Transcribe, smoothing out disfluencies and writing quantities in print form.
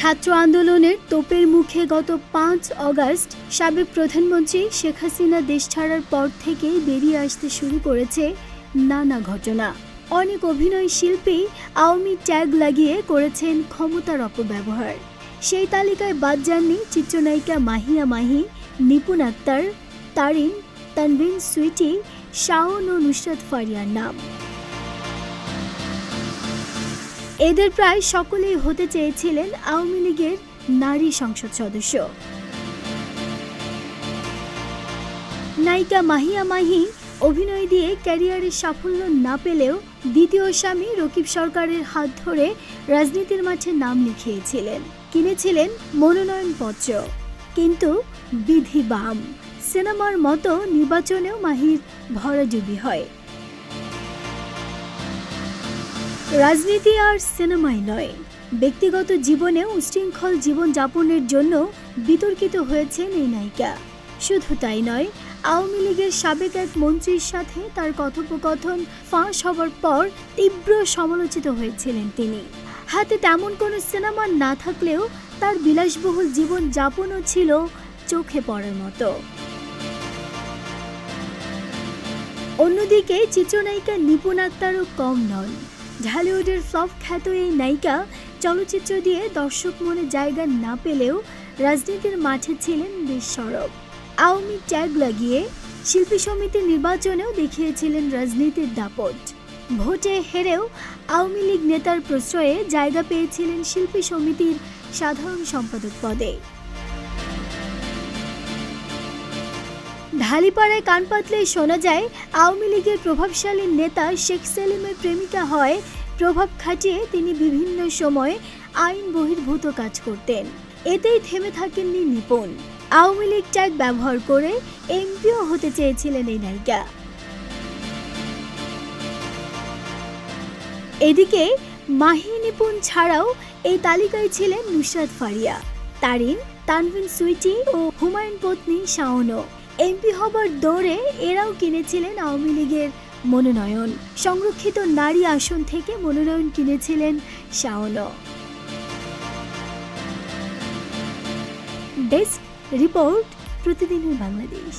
ছাত্র আন্দোলনের তোপের মুখে গত ৫ অগাস্ট সাবেক প্রধানমন্ত্রী শেখ হাসিনা দেশ ছাড়ার পর থেকেই বেরিয়ে আসতে শুরু করেছে নানা ঘটনা। অনেক অভিনয় শিল্পী আওয়ামী ট্যাগ লাগিয়ে করেছেন ক্ষমতার অপব্যবহার। সেই তালিকায় বাদ যাননি চিত্রনায়িকা মাহিয়া মাহি, নিপুণ আক্তার, তারিন, তানভিন সুইটি, শাওন ও নুসরাত ফারিয়ার নাম। এদের প্রায় সকলেই হতে চেয়েছিলেন আওয়ামী লীগের নারী সংসদ সদস্য। নায়িকা মাহিয়া মাহি অভিনয় দিয়ে ক্যারিয়ারে সাফল্য না পেলেও দ্বিতীয় স্বামী রকিব সরকারের হাত ধরে রাজনীতির মাঠে নাম লিখিয়েছিলেন, কিনেছিলেন মনোনয়নপত্র। কিন্তু বিধি বাম, সিনেমার মতো নির্বাচনেও মাহির ভরাডুবি হয়। রাজনীতি আর সিনেমাই নয়, ব্যক্তিগত জীবনেও উচ্ছৃঙ্খল জীবনযাপনের জন্য বিতর্কিত হয়েছেন এই নায়িকা। শুধু তাই নয়, আওয়ামী লীগের সাবেক এক মন্ত্রীর সাথে তার কথোপকথন ফাঁস হওয়ার পর তীব্র সমালোচিত হয়েছিলেন তিনি। হাতে তেমন কোনো সিনেমা না থাকলেও তার বিলাসবহুল জীবনযাপনও ছিল চোখে পড়ার মতো। অন্যদিকে চিত্রনায়িকা নিপুণ আক্তারও কম নন। ঢালিউডের ফ্লপ খ্যাত এই নায়িকা চলচ্চিত্র দিয়ে দর্শক মনে জায়গা না পেলেও রাজনীতির মাঠে ছিলেন বেশ সরব। আওয়ামী ট্যাগ লাগিয়ে শিল্পী সমিতির নির্বাচনেও দেখিয়েছিলেন রাজনীতির দাপট। ভোটে হেরেও আওয়ামী লীগ নেতার প্রশ্রয়ে জায়গা পেয়েছিলেন শিল্পী সমিতির সাধারণ সম্পাদক পদে। ঢালিপাড়ায় কান পাতলেই শোনা যায় আওয়ামী লীগের প্রভাবশালী নেতা শেখ সেলিমের প্রেমিকা হয় প্রভাব খাটিয়ে তিনি বিভিন্ন সময়ে আইন বহির্ভূত কাজ করতেন। এতেই থেমে থাকেননি নিপুণ। আওয়ামী লীগ ট্যাগ ব্যবহার করে এমপিও হতে চেয়েছিলেন এই নায়িকা। এদিকে মাহি নিপুণ ছাড়াও এই তালিকায় ছিলেন নুসরাত ফারিয়া, তারিন, তানভিন সুইটি ও হুমায়ুন পত্নী শাওনও। এমপি হবার দৌড়ে এরাও কিনেছিলেন আওয়ামী লীগের মনোনয়ন। সংরক্ষিত নারী আসন থেকে মনোনয়ন কিনেছিলেন শাওনও। ডেস্ক রিপোর্ট, প্রতিদিনের বাংলাদেশ।